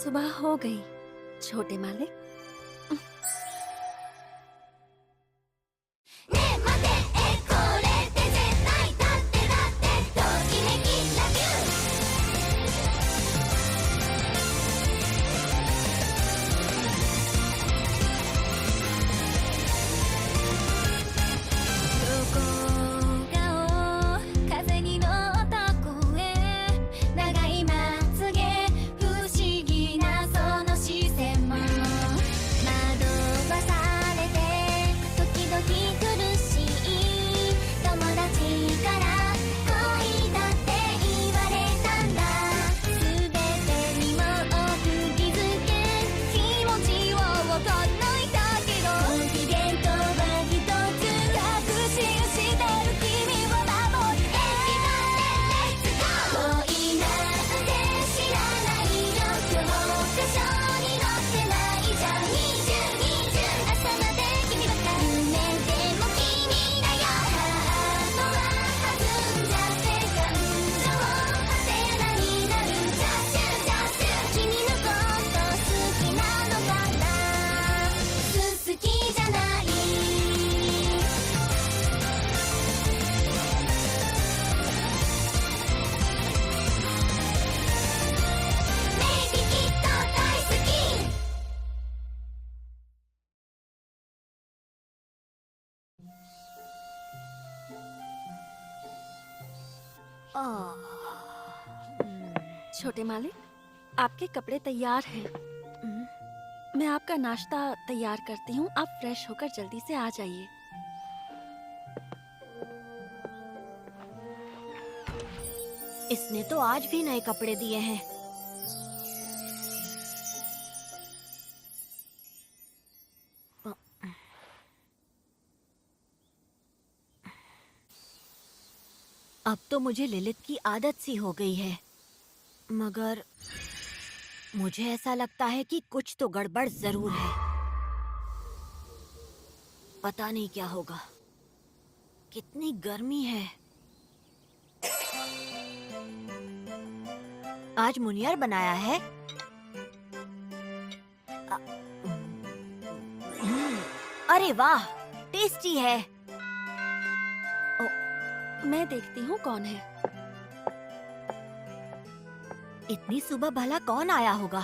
सुबह हो गई छोटे मालिक। छोटे मालिक, आपके कपड़े तैयार हैं। मैं आपका नाश्ता तैयार करती हूँ, आप फ्रेश होकर जल्दी से आ जाइए। इसने तो आज भी नए कपड़े दिए हैं। अब तो मुझे लिलित की आदत सी हो गई है, मगर मुझे ऐसा लगता है कि कुछ तो गड़बड़ जरूर है। पता नहीं क्या होगा। कितनी गर्मी है। आज मुनियर बनाया है। अरे वाह, टेस्टी है। मैं देखती हूँ कौन है। इतनी सुबह भला कौन आया होगा?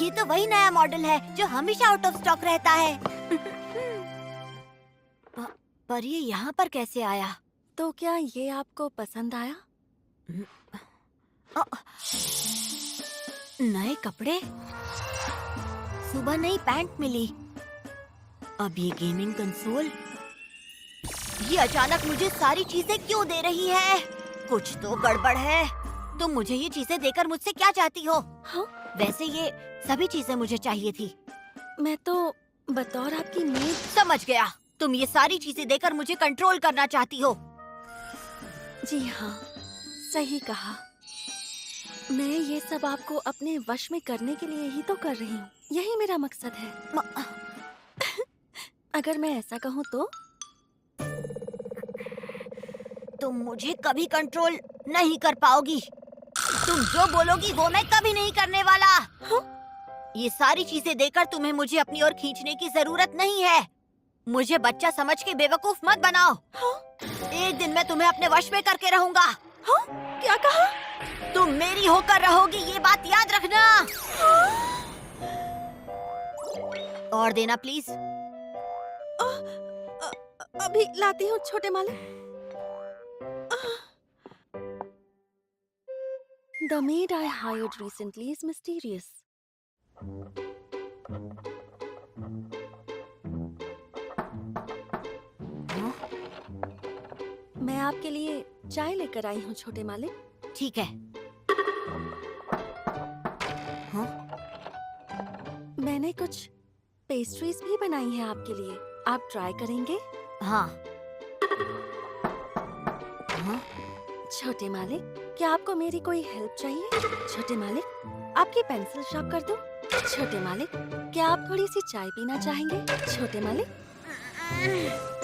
ये तो वही नया मॉडल है जो हमेशा आउट ऑफ स्टॉक रहता है। पर ये यहाँ पर कैसे आया? तो क्या ये आपको पसंद आया? नए कपड़े, सुबह नई पैंट मिली, अब ये गेमिंग कंसोल। ये अचानक मुझे सारी चीजें क्यों दे रही है? कुछ तो गड़बड़ है। तुम मुझे ये चीजें देकर मुझसे क्या चाहती हो? हाँ? वैसे ये सभी चीजें मुझे चाहिए थी। मैं तो बतौर आपकी मेड। समझ गया, तुम ये सारी चीजें देकर मुझे कंट्रोल करना चाहती हो। जी हाँ, सही कहा। मैं ये सब आपको अपने वश में करने के लिए ही तो कर रही हूँ। यही मेरा मकसद है। अगर मैं ऐसा कहूँ तो? तुम मुझे कभी कंट्रोल नहीं कर पाओगी। तुम जो बोलोगी वो मैं कभी नहीं करने वाला। हाँ? ये सारी चीजें देकर तुम्हें मुझे अपनी ओर खींचने की जरूरत नहीं है। मुझे बच्चा समझ के बेवकूफ मत बनाओ। हाँ? एक दिन मैं तुम्हें अपने वश में करके रहूंगा। हाँ? क्या कहा? तुम मेरी होकर रहोगी, ये बात याद रखना। हाँ? और देना प्लीज। अभी लाती हूँ छोटे मालिक। The maid I hired recently is mysterious. मैं आपके लिए चाय लेकर आई हूँ छोटे मालिक। ठीक है। हाँ? मैंने कुछ पेस्ट्रीज भी बनाई हैं आपके लिए, आप ट्राई करेंगे? हाँ। हाँ? छोटे मालिक, क्या आपको मेरी कोई हेल्प चाहिए? छोटे मालिक, आपकी पेंसिल शार्प कर दूं? छोटे मालिक, क्या आप थोड़ी सी चाय पीना चाहेंगे? छोटे मालिक,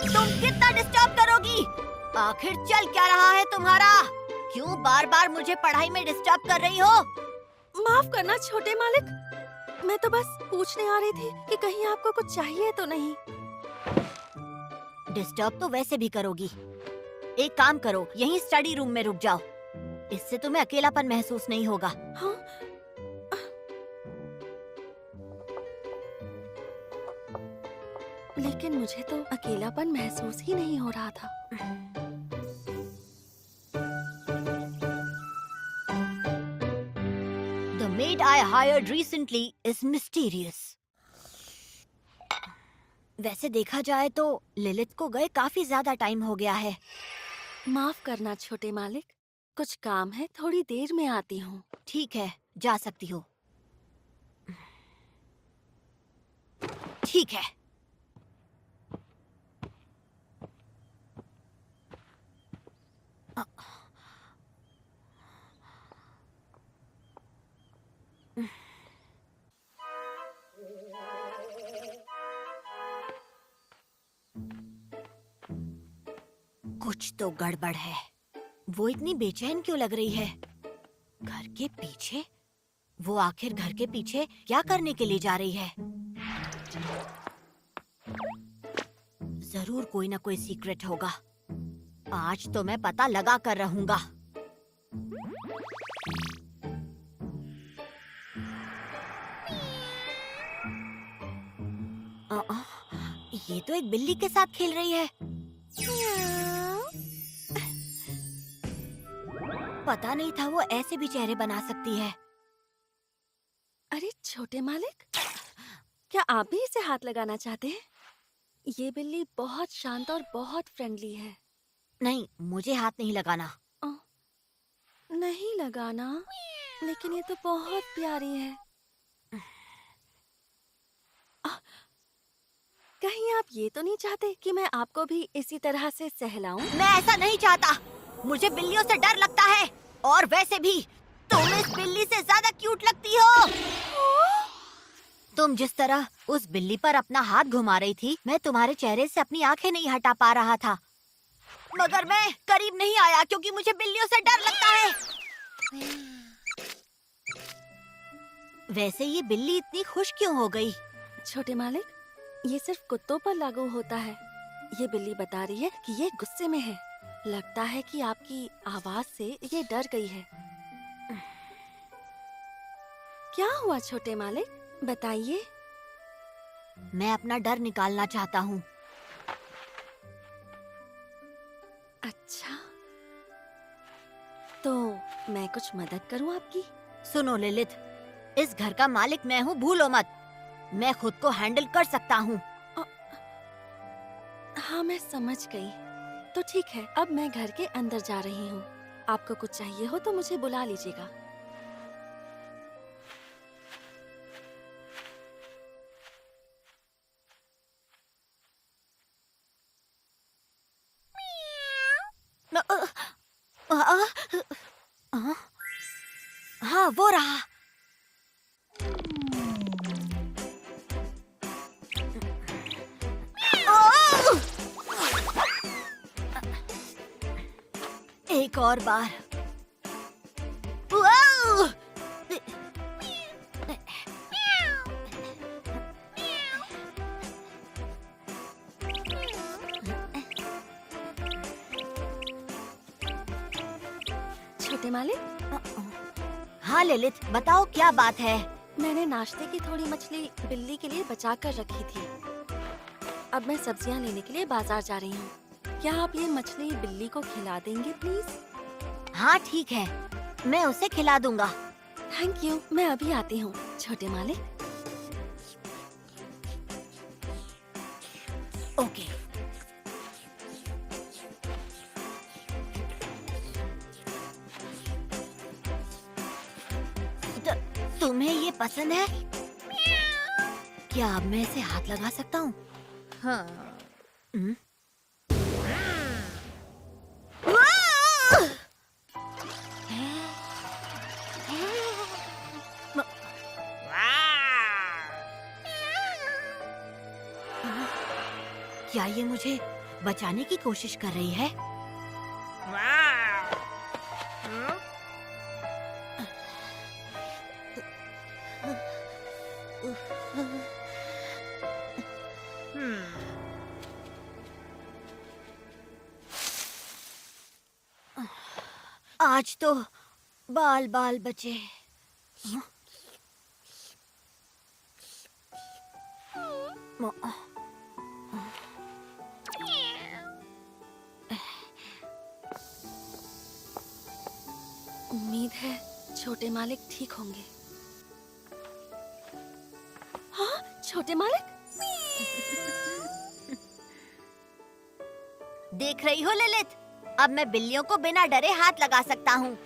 तुम कितना डिस्टर्ब करोगी? आखिर चल क्या रहा है तुम्हारा? क्यों बार बार मुझे पढ़ाई में डिस्टर्ब कर रही हो? माफ करना छोटे मालिक, मैं तो बस पूछने आ रही थी कि कहीं आपको कुछ चाहिए तो नहीं। डिस्टर्ब तो वैसे भी करोगी। एक काम करो, यहीं स्टडी रूम में रुक जाओ। इससे तुम्हें अकेलापन महसूस नहीं होगा। हाँ? लेकिन मुझे तो अकेलापन महसूस ही नहीं हो रहा था। The maid I hired recently is mysterious. वैसे देखा जाए तो लिलित को गए काफी ज्यादा टाइम हो गया है। माफ करना छोटे मालिक, कुछ काम है, थोड़ी देर में आती हूँ। ठीक है, जा सकती हो। ठीक है। कुछ तो गड़बड़ है। वो इतनी बेचैन क्यों लग रही है? घर के पीछे? वो आखिर घर के पीछे क्या करने के लिए जा रही है? जरूर कोई ना कोई सीक्रेट होगा। आज तो मैं पता लगा कर रहूंगा। ये तो एक बिल्ली के साथ खेल रही है। पता नहीं था वो ऐसे भी चेहरे बना सकती है। अरे छोटे मालिक, क्या आप भी इसे हाथ लगाना चाहते हैं? ये बिल्ली बहुत शांत और बहुत फ्रेंडली है। नहीं, मुझे हाथ नहीं लगाना। नहीं लगाना? लेकिन ये तो बहुत प्यारी है। कहीं आप ये तो नहीं चाहते कि मैं आपको भी इसी तरह से सहलाऊं? मैं ऐसा नहीं चाहता। मुझे बिल्लियों से डर लगता है। और वैसे भी तुम इस बिल्ली से ज्यादा क्यूट लगती हो। तुम जिस तरह उस बिल्ली पर अपना हाथ घुमा रही थी, मैं तुम्हारे चेहरे से अपनी आंखें नहीं हटा पा रहा था। मगर मैं करीब नहीं आया क्योंकि मुझे बिल्लियों से डर लगता है। वैसे ये बिल्ली इतनी खुश क्यों हो गई? छोटे मालिक, ये सिर्फ कुत्तों पर लागू होता है। ये बिल्ली बता रही है कि ये गुस्से में है। लगता है कि आपकी आवाज से ये डर गई है। क्या हुआ छोटे मालिक, बताइए। मैं अपना डर निकालना चाहता हूँ। अच्छा, तो मैं कुछ मदद करूँ आपकी? सुनो लिलित, इस घर का मालिक मैं हूँ, भूलो मत। मैं खुद को हैंडल कर सकता हूँ। हाँ, मैं समझ गई। तो ठीक है, अब मैं घर के अंदर जा रही हूँ। आपको कुछ चाहिए हो तो मुझे बुला लीजिएगा। हाँ, वो रहा। एक और बार। छोटे मालिक, हाँ लिलित, बताओ क्या बात है? मैंने नाश्ते की थोड़ी मछली बिल्ली के लिए बचा कर रखी थी। अब मैं सब्जियां लेने के लिए बाजार जा रही हूँ। क्या आप ये मछली बिल्ली को खिला देंगे प्लीज? हाँ ठीक है, मैं उसे खिला दूंगा। थैंक यू, मैं अभी आती हूँ छोटे मालिक। ओके। तुम्हें ये पसंद है? क्या अब मैं इसे हाथ लगा सकता हूँ? हाँ। क्या ये मुझे बचाने की कोशिश कर रही है? आज तो बाल बाल बचे। उम्मीद है छोटे मालिक ठीक होंगे। हाँ, छोटे मालिक। देख रही हो ललित, अब मैं बिल्लियों को बिना डरे हाथ लगा सकता हूँ।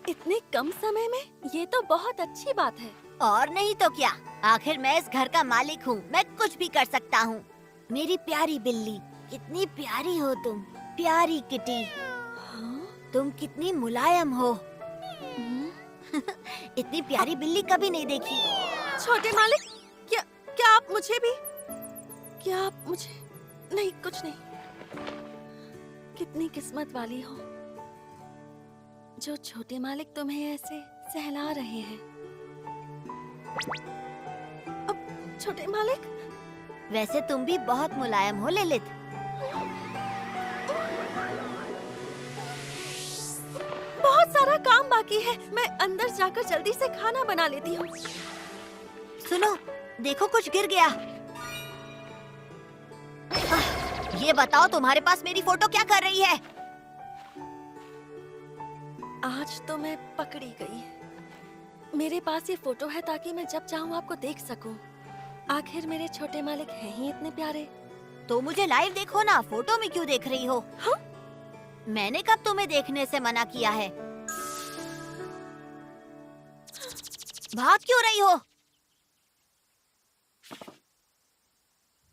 इतने कम समय में ये तो बहुत अच्छी बात है। और नहीं तो क्या, आखिर मैं इस घर का मालिक हूँ, मैं कुछ भी कर सकता हूँ। मेरी प्यारी बिल्ली, कितनी प्यारी हो तुम, प्यारी किटी। हाँ? तुम कितनी मुलायम हो। हम्म, इतनी प्यारी बिल्ली कभी नहीं देखी। छोटे मालिक, क्या आप मुझे भी? क्या आप मुझे? नहीं, कुछ नहीं। कितनी किस्मत वाली हो जो छोटे मालिक तुम्हें ऐसे सहला रहे हैं। अब छोटे मालिक, वैसे तुम भी बहुत मुलायम हो ललित। बहुत सारा काम बाकी है। मैं अंदर जाकर जल्दी से खाना बना लेती हूँ। सुनो, देखो कुछ गिर गया। ये बताओ तुम्हारे पास मेरी फोटो क्या कर रही है? आज तो मैं पकड़ी गई। मेरे पास ये फोटो है ताकि मैं जब चाहूँ आपको देख सकूं। आखिर मेरे छोटे मालिक हैं ही इतने प्यारे। तो मुझे लाइव देखो ना, फोटो में क्यों देख रही हो? हाँ? मैंने कब तुम्हें देखने से मना किया है? भाग क्यों रही हो?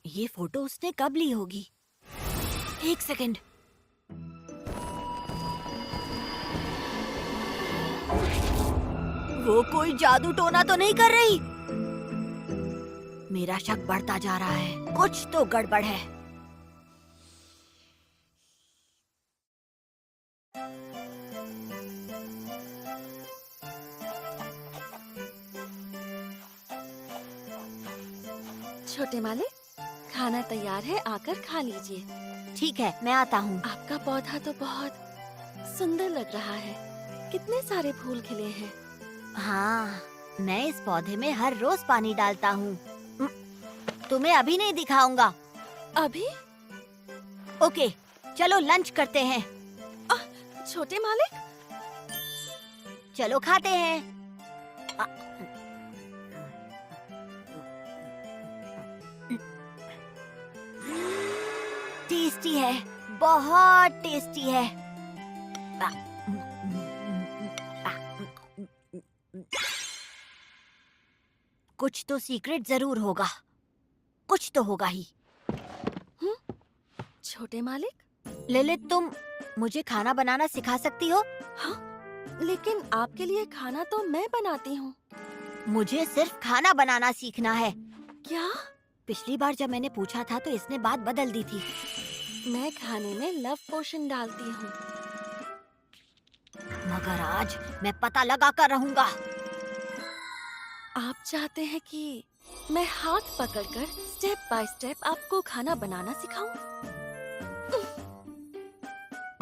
ये फोटो उसने कब ली होगी? एक सेकंड। वो कोई जादू टोना तो नहीं कर रही? मेरा शक बढ़ता जा रहा है, कुछ तो गड़बड़ है। छोटे मालिक, खाना तैयार है, आकर खा लीजिए। ठीक है, मैं आता हूँ। आपका पौधा तो बहुत सुंदर लग रहा है। कितने सारे फूल खिले हैं। हाँ, मैं इस पौधे में हर रोज पानी डालता हूँ। तुम्हें अभी नहीं दिखाऊंगा। अभी? ओके, चलो लंच करते हैं। छोटे मालिक, चलो खाते हैं। टेस्टी है, बहुत टेस्टी है। कुछ तो सीक्रेट जरूर होगा, कुछ तो होगा ही। छोटे मालिक। ललित, तुम मुझे खाना बनाना सिखा सकती हो? हाँ, लेकिन आपके लिए खाना तो मैं बनाती हूँ। मुझे सिर्फ खाना बनाना सीखना है। क्या? पिछली बार जब मैंने पूछा था तो इसने बात बदल दी थी। मैं खाने में लव पोशन डालती हूँ। मगर आज मैं पता लगा कर रहूंगा। आप चाहते हैं कि मैं हाथ पकड़कर स्टेप बाय स्टेप आपको खाना बनाना सिखाऊं?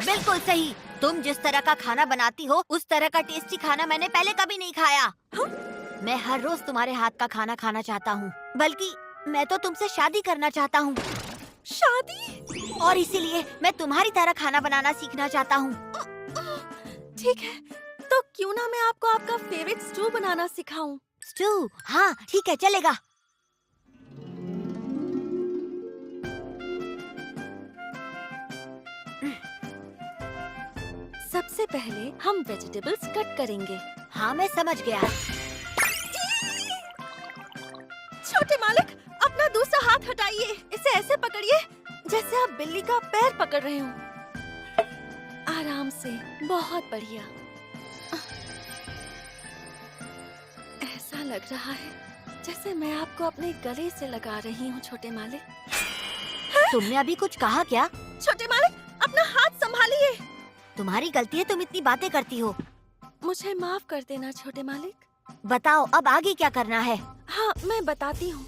बिल्कुल सही। तुम जिस तरह का खाना बनाती हो उस तरह का टेस्टी खाना मैंने पहले कभी नहीं खाया। मैं हर रोज तुम्हारे हाथ का खाना खाना चाहता हूँ। बल्कि मैं तो तुमसे शादी करना चाहता हूँ। शादी? और इसीलिए मैं तुम्हारी तरह खाना बनाना सीखना चाहता हूँ। ठीक है, तो क्यों ना मैं आपको आपका फेवरेट स्टू बनाना सिखाऊं? स्टू? हाँ ठीक है, चलेगा। सबसे पहले हम वेजिटेबल्स कट करेंगे। हाँ मैं समझ गया। छोटे मालिक, अपना दूसरा हाथ हटाइए। इसे ऐसे पकड़िए जैसे आप बिल्ली का पैर पकड़ रहे हो। आराम से, बहुत बढ़िया। ऐसा लग रहा है जैसे मैं आपको अपने गले से लगा रही हूँ, छोटे मालिक। हाँ? तुमने अभी कुछ कहा क्या? छोटे मालिक, अपना हाथ संभालिए। तुम्हारी गलती है, तुम इतनी बातें करती हो। मुझे माफ कर देना छोटे मालिक। बताओ अब आगे क्या करना है? हाँ, मैं बताती हूँ।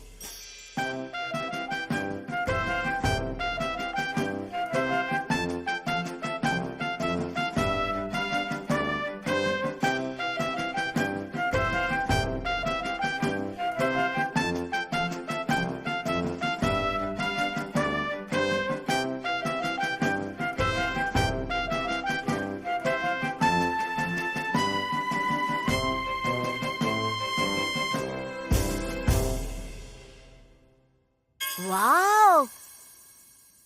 वाओ!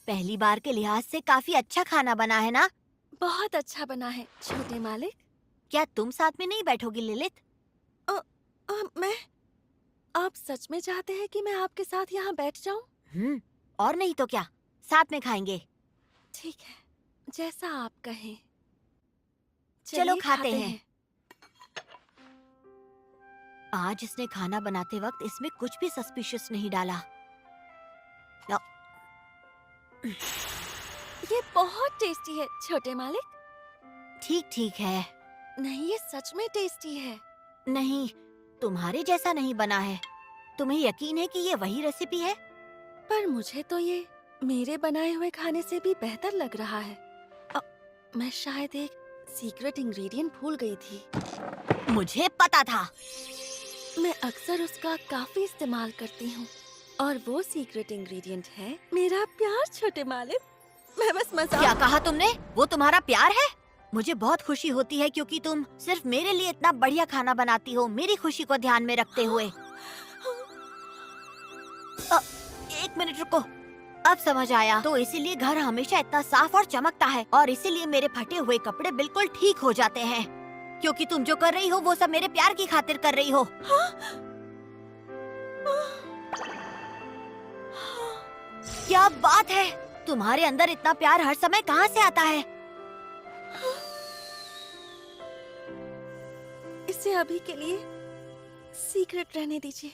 पहली बार के लिहाज से काफी अच्छा खाना बना है ना? बहुत अच्छा बना है छोटे मालिक। क्या तुम साथ में नहीं बैठोगी लिलित? मैं आप सच में चाहते हैं कि मैं आपके साथ यहाँ बैठ जाऊँ? और नहीं तो क्या, साथ में खाएंगे। ठीक है, जैसा आप कहें। चलो चलिए, खाते हैं। आज इसने खाना बनाते वक्त इसमें कुछ भी सस्पिशियस नहीं डाला। ये बहुत टेस्टी है छोटे मालिक। ठीक ठीक है। नहीं, ये सच में टेस्टी है। नहीं, तुम्हारे जैसा नहीं बना है। तुम्हें यकीन है कि ये वही रेसिपी है? पर मुझे तो ये मेरे बनाए हुए खाने से भी बेहतर लग रहा है। मैं शायद एक सीक्रेट इंग्रेडिएंट भूल गई थी। मुझे पता था। मैं अक्सर उसका काफी इस्तेमाल करती हूँ और वो सीक्रेट इंग्रेडिएंट है मेरा प्यार छोटे मालिक। मैं बस मजाक। क्या कहा तुमने? वो तुम्हारा प्यार है? मुझे बहुत खुशी होती है क्योंकि तुम सिर्फ मेरे लिए इतना बढ़िया खाना बनाती हो, मेरी खुशी को ध्यान में रखते हुए। एक मिनट रुको, अब समझ आया। तो इसीलिए घर हमेशा इतना साफ और चमकता है और इसीलिए मेरे फटे हुए कपड़े बिल्कुल ठीक हो जाते हैं, क्योंकि तुम जो कर रही हो वो सब मेरे प्यार की खातिर कर रही हो। क्या बात है! तुम्हारे अंदर इतना प्यार हर समय कहाँ से आता है? इसे अभी के लिए सीक्रेट रहने दीजिए।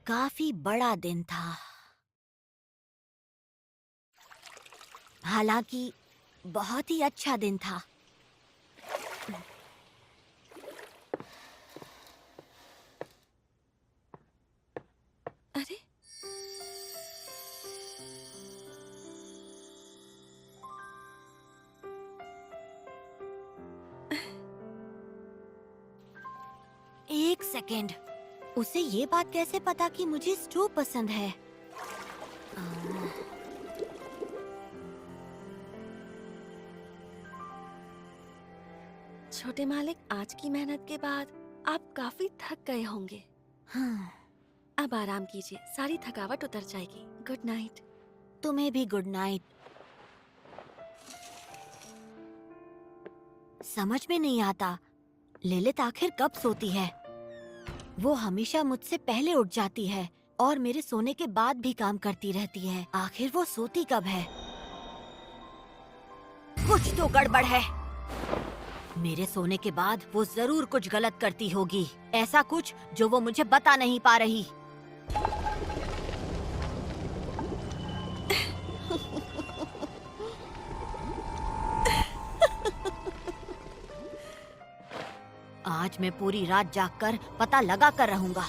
काफी बड़ा दिन था, हालांकि बहुत ही अच्छा दिन था। अरे, एक सेकेंड, उसे ये बात कैसे पता कि मुझे स्टू पसंद है? छोटे मालिक, आज की मेहनत के बाद आप काफी थक गए होंगे। हाँ, अब आराम कीजिए, सारी थकावट उतर जाएगी। Good night. तुम्हें भी गुड नाइट। समझ में नहीं आता लिलित आखिर कब सोती है। वो हमेशा मुझसे पहले उठ जाती है और मेरे सोने के बाद भी काम करती रहती है। आखिर वो सोती कब है? कुछ तो गड़बड़ है। मेरे सोने के बाद वो जरूर कुछ गलत करती होगी, ऐसा कुछ जो वो मुझे बता नहीं पा रही। आज मैं पूरी रात जागकर पता लगा कर रहूंगा।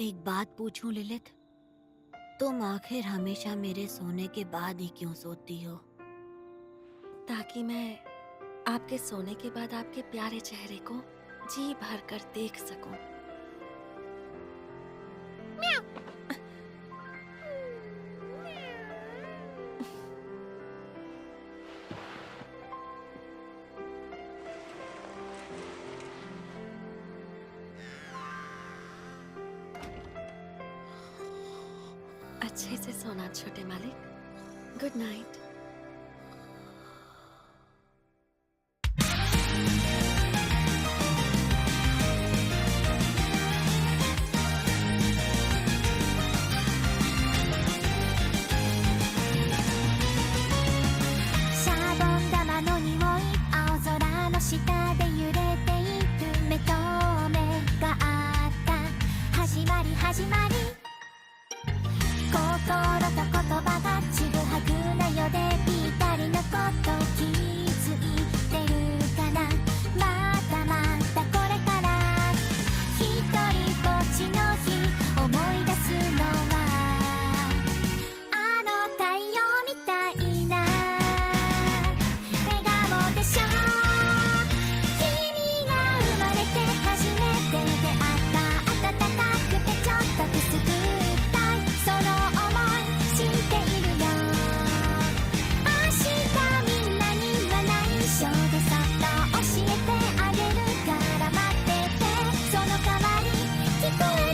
एक बात पूछूं लिलित, तुम आखिर हमेशा मेरे सोने के बाद ही क्यों सोती हो? ताकि मैं आपके सोने के बाद आपके प्यारे चेहरे को जी भर कर देख सकूं। अच्छे से सोना छोटे मालिक। गुड नाइट।シャボン玉の匂い、青空の下で揺れている目と目があった。始まり始まり、心と言葉がちぐはぐなよでぴったりなこと気づいてるかな。まだまだこれから一人ぼっちの日思い出すのはあの太陽みたいな笑顔でしょ。君が生まれて初めて出会った暖かくてちょっとくすぐったいその想い知っているよ。明日みんなには内緒でさっと教えてあげるから待ってて。その代わり聞こえる